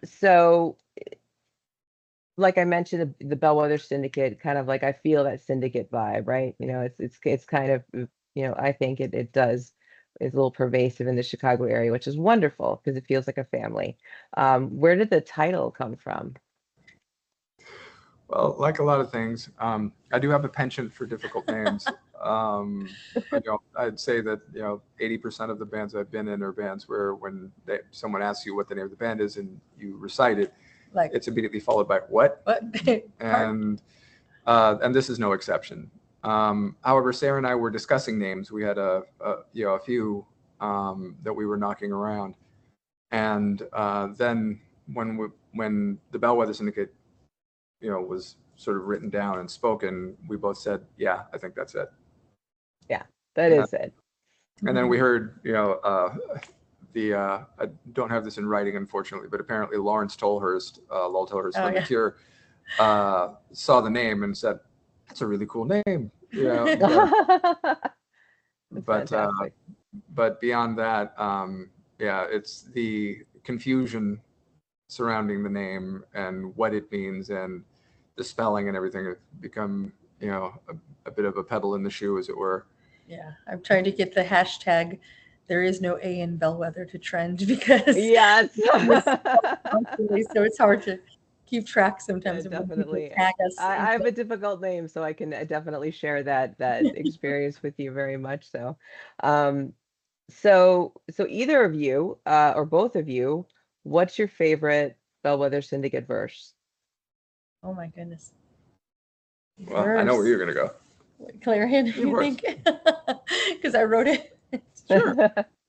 So like I mentioned, the Bellwether Syndicate, kind of like I feel that syndicate vibe, right? It's kind of, I think it does, is a little pervasive in the Chicago area, which is wonderful because it feels like a family. Where did the title come from? Well, like a lot of things, I do have a penchant for difficult names. I'd say that 80% of the bands I've been in are bands where when someone asks you what the name of the band is and you recite it, Like, it's immediately followed by what? what? And this is no exception. However, Sarah and I were discussing names. We had a few that we were knocking around, and then when the Bellwether Syndicate was sort of written down and spoken, we both said, yeah, I think that's it. Yeah, that is it. And then we heard, I don't have this in writing, unfortunately, but apparently Lawrence Tolhurst, Lowell Tolhurst, from The Cure, saw the name and said, that's a really cool name. But beyond that, it's the confusion surrounding the name and what it means and the spelling and everything have become, a bit of a pebble in the shoe, as it were. Yeah, I'm trying to get the hashtag "There is no A in Bellwether" to trend because yes, so it's hard to keep track sometimes. Yeah, definitely. I have a difficult name, so I can definitely share that experience with you very much. So, so either of you or both of you, what's your favorite Bellwether Syndicate verse? Oh my goodness. Well, I know where you're gonna go. Clarion, you think? Because I wrote it. Sure.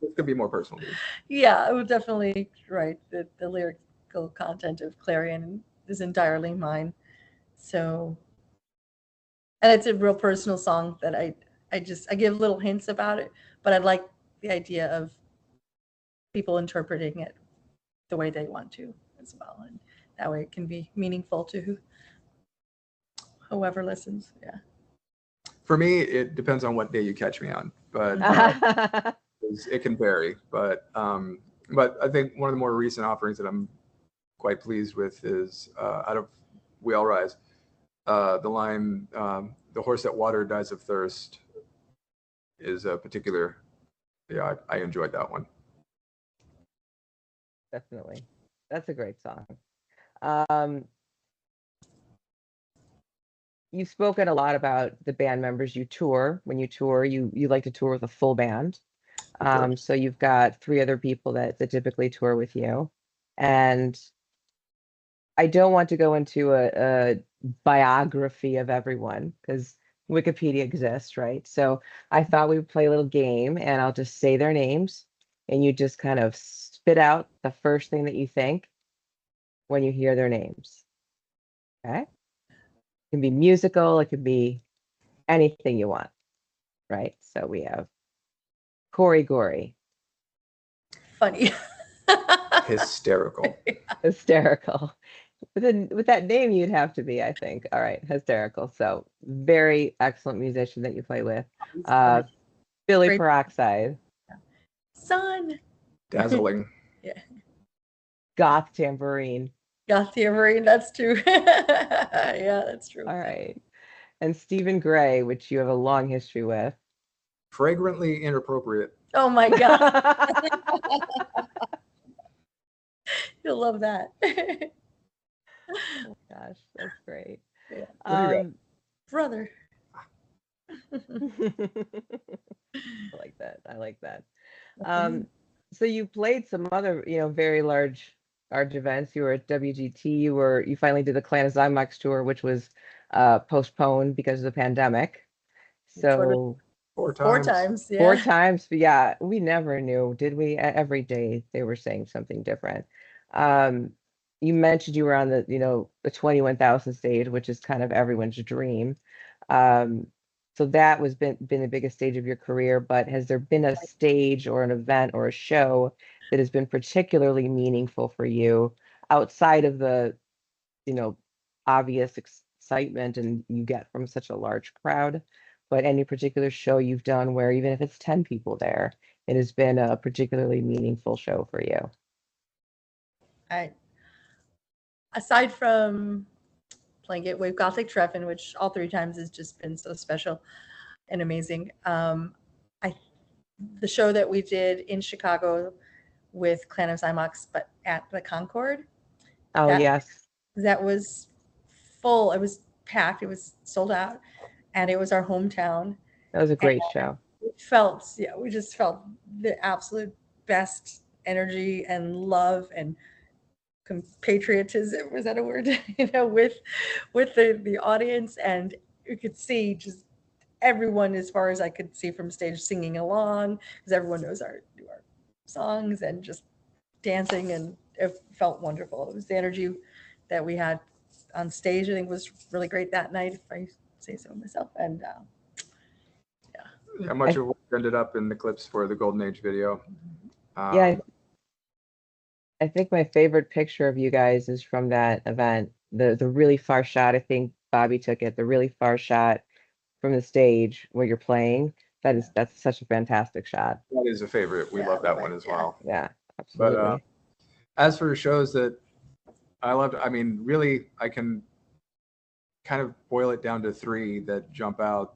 It could be more personal. Yeah, I would definitely write the lyrical content of Clarion is entirely mine. So, and it's a real personal song that I give little hints about it, but I like the idea of people interpreting it the way they want to as well, and that way it can be meaningful to whoever listens. Yeah. For me, it depends on what day you catch me on, but it can vary. But I think one of the more recent offerings that I'm quite pleased with is out of We All Rise, the line "The horse that water dies of thirst" is a particular. Yeah, I enjoyed that one. Definitely, that's a great song. You've spoken a lot about the band members you tour. When you tour, you like to tour with a full band. So you've got 3 other people that typically tour with you. And I don't want to go into a biography of everyone because Wikipedia exists, right? So I thought we would play a little game and I'll just say their names and you just kind of spit out the first thing that you think when you hear their names. Okay? It can be musical, it could be anything you want, right? So we have Corey Gory. Funny. Hysterical. Hysterical. With that name, you'd have to be, I think. All right, hysterical. So very excellent musician that you play with. Billy Peroxide. Son. Dazzling. Yeah. Goth Tambourine. Goth Tambourine, that's true. Yeah, that's true. All right. And Stephen Gray, which you have a long history with. Fragrantly inappropriate. Oh my God. You'll love that. Oh gosh, that's great. Yeah. Brother. I like that. So you played some other, very large events. You were at WGT. You finally did the Clan of Zymox tour, which was postponed because of the pandemic. So 4 times. 4 times. Yeah. 4 times. But yeah, we never knew, did we? Every day they were saying something different. You mentioned you were on the 21,000 stage, which is kind of everyone's dream. So that was been the biggest stage of your career, but has there been a stage or an event or a show that has been particularly meaningful for you outside of the, obvious excitement and you get from such a large crowd, but any particular show you've done where even if it's 10 people there, it has been a particularly meaningful show for you? aside from playing it with Gothic Treffen, which all 3 times has just been so special and amazing. The show that we did in Chicago with Clan of Zymox, but at the Concord. Oh, yes. That was full. It was packed. It was sold out. And it was our hometown. That was a great show. We just felt the absolute best energy and love and compatriotism, was that a word? With the audience, and you could see just everyone, as far as I could see from stage, singing along because everyone knows our songs and just dancing, and it felt wonderful. It was the energy that we had on stage, I think, was really great that night, if I say so myself. And much of what ended up in the clips for the Golden Age video. I think my favorite picture of you guys is from that event. The really far shot, I think Bobby took it, the really far shot from the stage where you're playing. That's such a fantastic shot. That is a favorite. We love that one as well. Yeah, absolutely. But as for shows that I loved, I mean, really, I can kind of boil it down to 3 that jump out.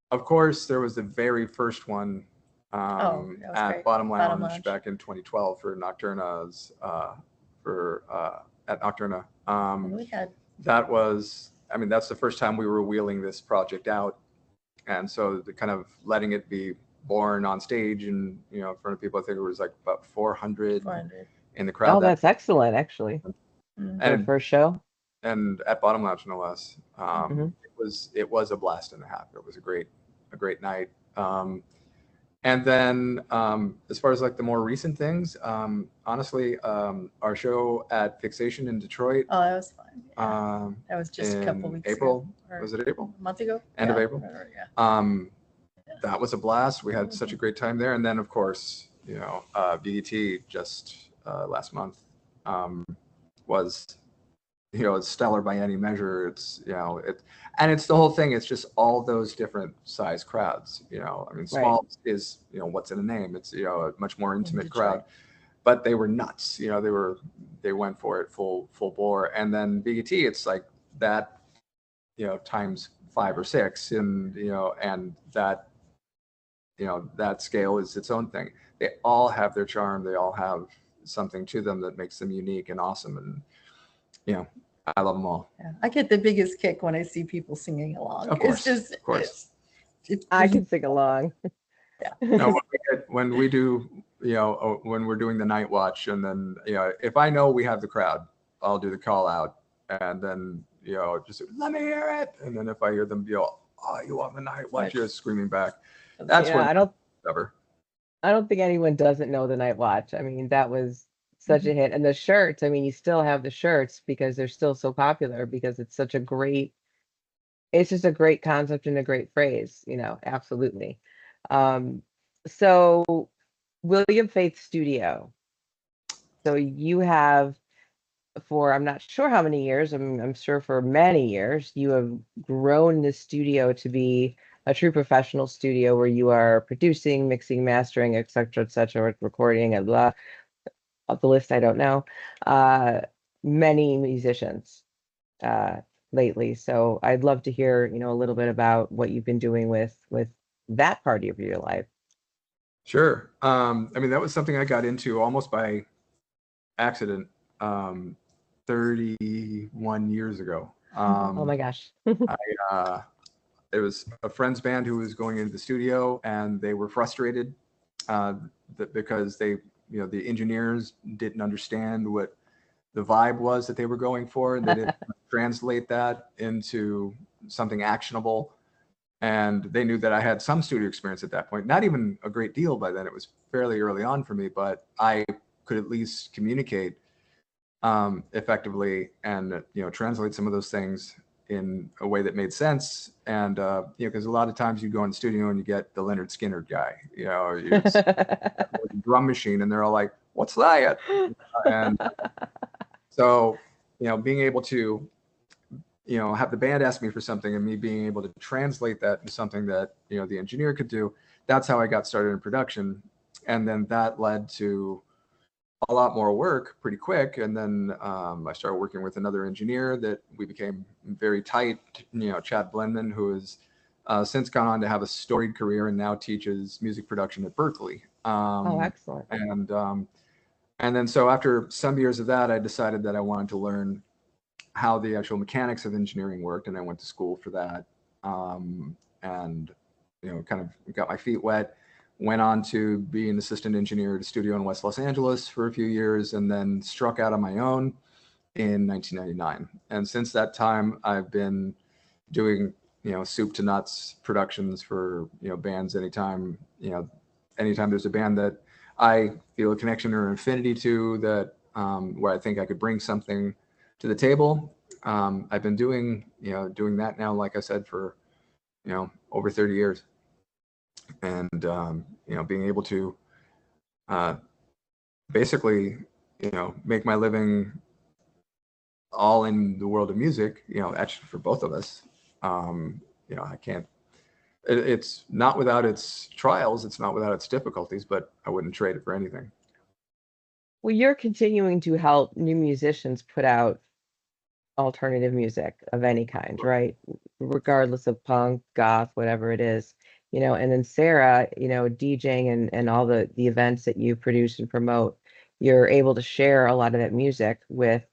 Of course, there was the very first one at Bottom Lounge back in 2012 for Nocturna's at Nocturna. That was, I mean, that's the first time we were wheeling this project out, and so the kind of letting it be born on stage and in front of people. I think it was like about 400 in the crowd. Oh, that's excellent, actually. Mm-hmm. And first show, and at Bottom Lounge, no less. It was a blast and a half. It was a great night. And then as far as like the more recent things, honestly, our show at Fixation in Detroit. Oh, that was fun. Yeah. That was just a couple weeks April. ago. Was it April? A month ago? End of April. Yeah. That was a blast. We had such a great time there. And then, of course, BET just last month was, stellar by any measure. It's, and it's the whole thing. It's just all those different size crowds, I mean, small is, what's in a name. It's, a much more intimate crowd, but they were nuts. They went for it full bore. And then BET, it's like that, times 5 or 6, and, and that, that scale is its own thing. They all have their charm. They all have something to them that makes them unique and awesome. And, I love them all. Yeah. I get the biggest kick when I see people singing along. Of course, it's just, of course. I can sing along. Yeah. No, when we do, when we're doing the night watch, and then, if I know we have the crowd, I'll do the call out, and then, just let me hear it. And then if I hear them yell, "Oh, you on the night watch?" Just screaming back. That's what I don't think anyone doesn't know the night watch. I mean, that was such a hit. And the shirts, I mean, you still have the shirts because they're still so popular, because it's just a great concept and a great phrase, absolutely. So William Faith Studio. So you have, for I'm not sure how many years, I'm sure for many years, you have grown this studio to be a true professional studio where you are producing, mixing, mastering, et cetera, recording, and blah. Of the list, I don't know. Many musicians lately. So I'd love to hear, a little bit about what you've been doing with that part of your life. Sure. I mean, that was something I got into almost by accident 31 years ago. Oh my gosh. It was a friend's band who was going into the studio, and they were frustrated because they, the engineers didn't understand what the vibe was that they were going for. They didn't translate that into something actionable. And they knew that I had some studio experience at that point, not even a great deal by then. It was fairly early on for me, but I could at least communicate effectively and, translate some of those things in a way that made sense. And, because a lot of times you go in the studio and you get the Leonard Skinner guy, it's a drum machine, and they're all like, "What's that?" And so, being able to, have the band ask me for something and me being able to translate that into something that, the engineer could do. That's how I got started in production. And then that led to, a lot more work pretty quick. And then I started working with another engineer that we became very tight, Chad Blenman, who has since gone on to have a storied career and now teaches music production at Berkeley. Oh, excellent. And then so after some years of that, I decided that I wanted to learn how the actual mechanics of engineering worked. And I went to school for that. And, kind of got my feet wet, went on to be an assistant engineer at a studio in West Los Angeles for a few years, and then struck out on my own in 1999. And since that time, I've been doing, soup to nuts productions for, bands anytime there's a band that I feel a connection or affinity to, that where I think I could bring something to the table. I've been doing that now, like I said, for, over 30 years. And, being able to basically, make my living all in the world of music, actually for both of us, I can't, it's not without its trials, it's not without its difficulties, but I wouldn't trade it for anything. Well, you're continuing to help new musicians put out alternative music of any kind, right? Regardless of punk, goth, whatever it is, and then Sarah, DJing and all the events that you produce and promote, you're able to share a lot of that music with,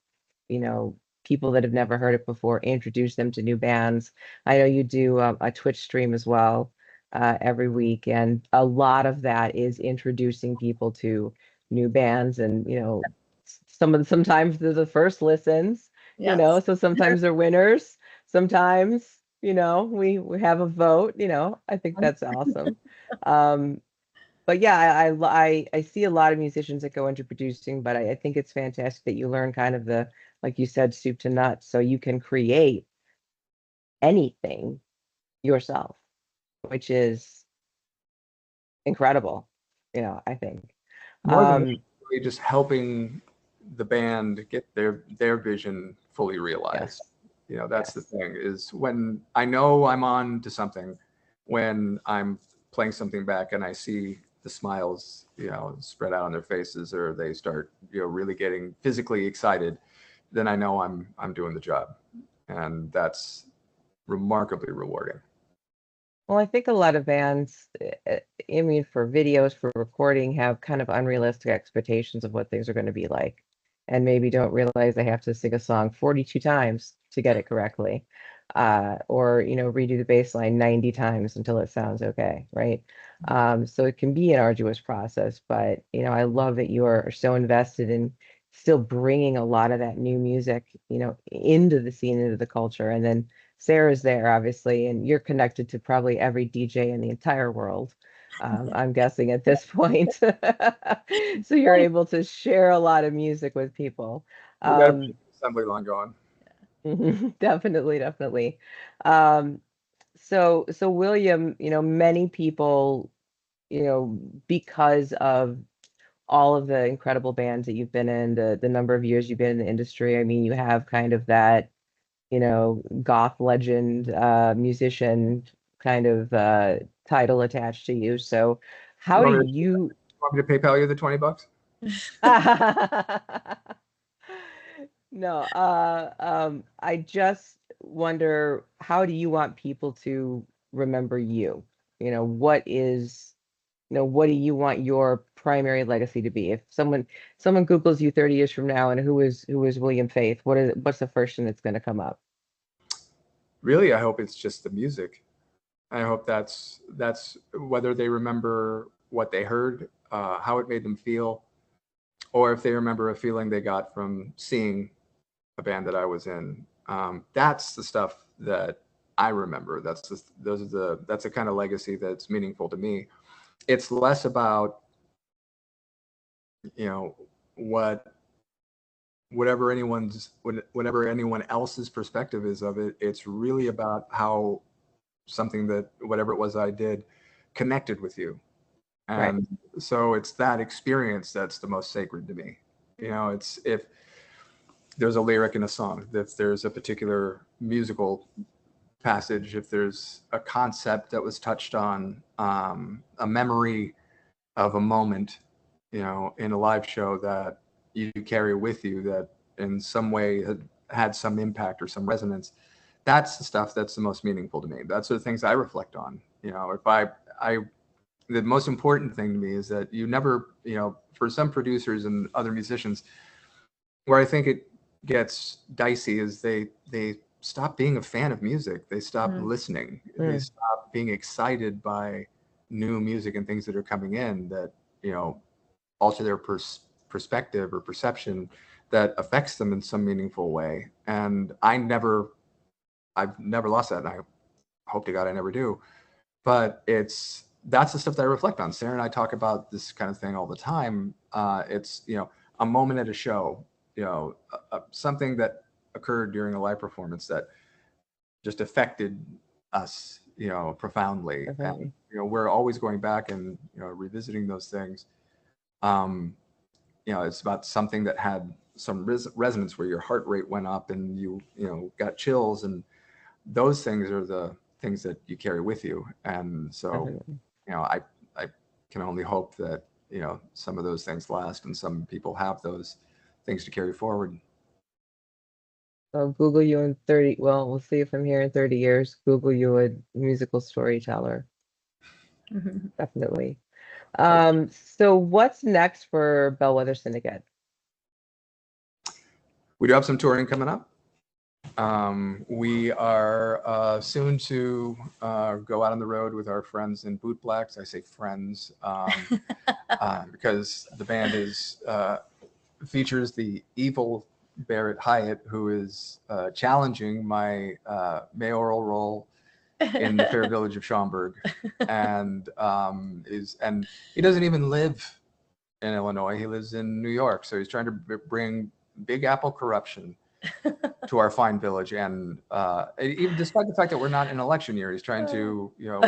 people that have never heard it before, introduce them to new bands. I know you do a Twitch stream as well every week, and a lot of that is introducing people to new bands, and sometimes they're the first listens. Yes. So sometimes they're winners. Sometimes, we have a vote, I think that's awesome. But yeah, I see a lot of musicians that go into producing, but I think it's fantastic that you learn kind of the, like you said, soup to nuts, so you can create anything yourself, which is incredible, I think. More than really just helping the band get their vision fully realized. Yes. That's the thing, is when I know I'm on to something, when I'm playing something back and I see the smiles, spread out on their faces, or they start, really getting physically excited, then I know I'm doing the job. And that's remarkably rewarding. Well, I think a lot of bands, I mean, for videos, for recording, have kind of unrealistic expectations of what things are going to be like, and maybe don't realize they have to sing a song 42 times to get it correctly, or redo the bass line 90 times until it sounds okay, right? So it can be an arduous process, but I love that you are so invested in still bringing a lot of that new music, into the scene, into the culture, and then Sarah's there, obviously, and you're connected to probably every DJ in the entire world, I'm guessing at this point. So you're able to share a lot of music with people. We got a assembly line going. Definitely, definitely. So William, many people, because of all of the incredible bands that you've been in, the number of years you've been in the industry, I mean, you have kind of that goth legend, musician kind of title attached to you. So how do you want me to PayPal you the $20? No, I just wonder, how do you want people to remember you? What do you want your primary legacy to be? If someone Googles you 30 years from now and who is William Faith, what's the first thing that's going to come up? Really, I hope it's just the music. I hope that's whether they remember what they heard, how it made them feel, or if they remember a feeling they got from seeing a band that I was in. That's the stuff that I remember. That's the kind of legacy that's meaningful to me. It's less about, whatever anyone else's perspective is of it. It's really about how something that whatever it was I did connected with you. And so it's that experience that's the most sacred to me. It's if there's a lyric in a song, if there's a particular musical passage, if there's a concept that was touched on, a memory of a moment, you know, in a live show that you carry with you that in some way had some impact or some resonance. That's the stuff that's the most meaningful to me. That's the things I reflect on. You know, if the most important thing to me is that you never, you know, for some producers and other musicians, where I think it gets dicey is they stop being a fan of music. They stop listening. They stop being excited by new music and things that are coming in that, you know, alter their perspective or perception that affects them in some meaningful way. And I've never lost that, and I hope to God I never do. But that's the stuff that I reflect on. Sarah and I talk about this kind of thing all the time. It's, you know, a moment at a show, you know, something that occurred during a live performance that just affected us, you know, profoundly. And, you know, we're always going back and, you know, revisiting those things. You know, it's about something that had some resonance where your heart rate went up and you know, got chills, and those things are the things that you carry with you. And so, you know, I can only hope that, you know, some of those things last and some people have those things to carry forward. I'll Google you in 30, well, we'll see if I'm here in 30 years. Google you a musical storyteller. Definitely. So what's next for Bellwether Syndicate? We do have some touring coming up. We are soon to go out on the road with our friends in Boot Blacks. I say friends because the band features the evil Barrett Hyatt, who is challenging my mayoral role in the fair village of Schaumburg, and he doesn't even live in Illinois. He lives in New York, so he's trying to bring Big Apple corruption to our fine village. And even despite the fact that we're not in election year, he's trying to, you know,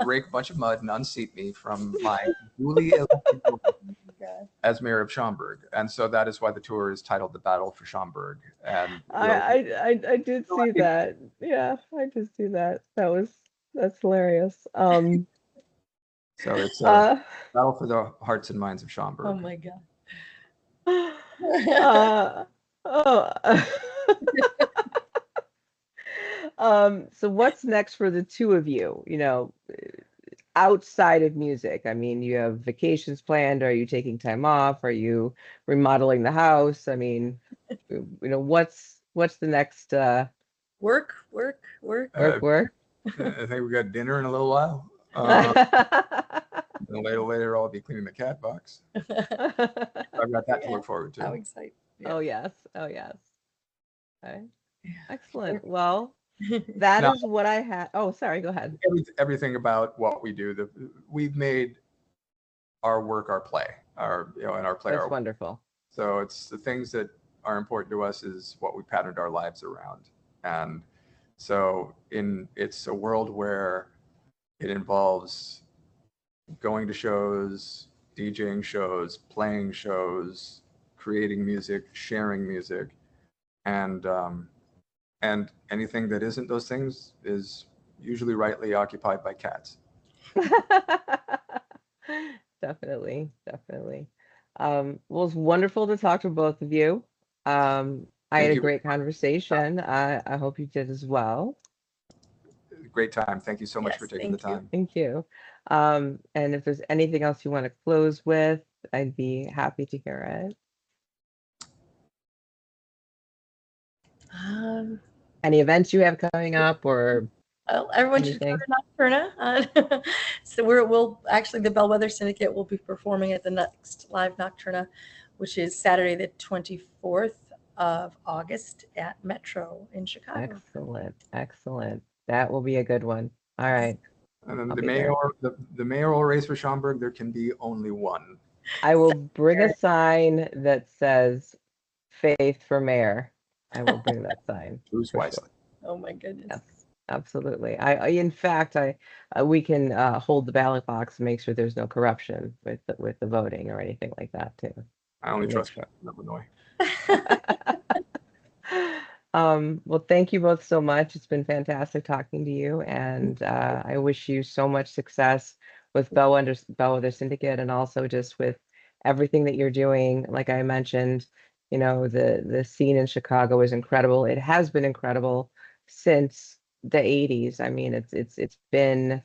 rake a bunch of mud and unseat me from my duly elected as mayor of Schaumburg. And so that is why the tour is titled The Battle for Schaumburg. And I did see that. Yeah, I did see that. That's hilarious. So it's a battle for the hearts and minds of Schaumburg. Oh my God. So what's next for the two of you, you know, outside of music? I mean, you have vacations planned. Are you taking time off? Are you remodeling the house? I mean, you know, what's the next Work. I think we got dinner in a little while. And later I'll be cleaning the cat box. I've got that to look forward to. How exciting. Yeah. Oh yes. Okay. Excellent. Well, that is what I had. Oh, sorry, go ahead. Everything about what we do, we've made our work our play, our, you know, and our play. That's wonderful. So it's the things that are important to us is what we patterned our lives around. And so it's a world where it involves going to shows, DJing shows, playing shows, creating music, sharing music, and anything that isn't those things is usually rightly occupied by cats. Definitely. Well, it's wonderful to talk to both of you. I had a great conversation. I hope you did as well. Great time. Thank you so much for taking the time. Thank you. And if there's anything else you want to close with, I'd be happy to hear it. Any events you have coming up, or well, everyone should go to Nocturna. So we'll actually, the Bellwether Syndicate will be performing at the next live Nocturna, which is Saturday the 24th of August at Metro in Chicago. Excellent. That will be a good one. All right. And then the mayoral race for Schaumburg, there can be only one. I will bring a sign that says "Faith for Mayor." I will bring that sign. Choose wisely. Sure. Oh my goodness. Yes, absolutely. In fact, we can hold the ballot box and make sure there's no corruption with the voting or anything like that too. I only trust Illinois. Well, thank you both so much. It's been fantastic talking to you, and I wish you so much success with Bellwether Syndicate, and also just with everything that you're doing. Like I mentioned, you know, the scene in Chicago is incredible. It has been incredible since the 80s. I mean, it's been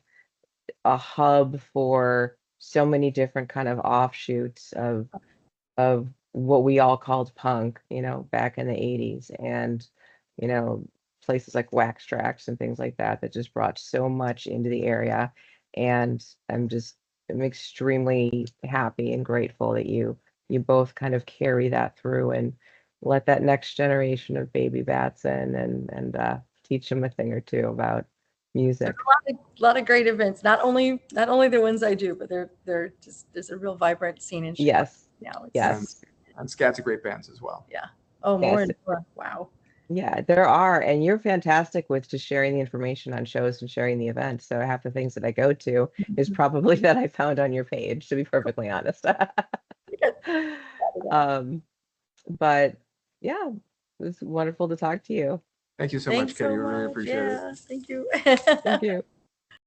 a hub for so many different kind of offshoots of what we all called punk, you know, back in the 80s. And, you know, places like Wax Trax and things like that that just brought so much into the area. And I'm extremely happy and grateful that you both kind of carry that through and let that next generation of baby bats in and teach them a thing or two about music. A lot of great events. Not only the ones I do, but they're just, there's a real vibrant scene in Chicago Yes. now. Yes. And Scat's a great bands as well. Yeah. Oh, more Yes. and more. Wow. Yeah, there are, and you're fantastic with just sharing the information on shows and sharing the events. So half the things that I go to is probably that I found on your page, to be perfectly honest. But yeah, it was wonderful to talk to you. Thank you so Thanks much, Katie. so We really much. appreciate it. Yeah, thank you. Thank you.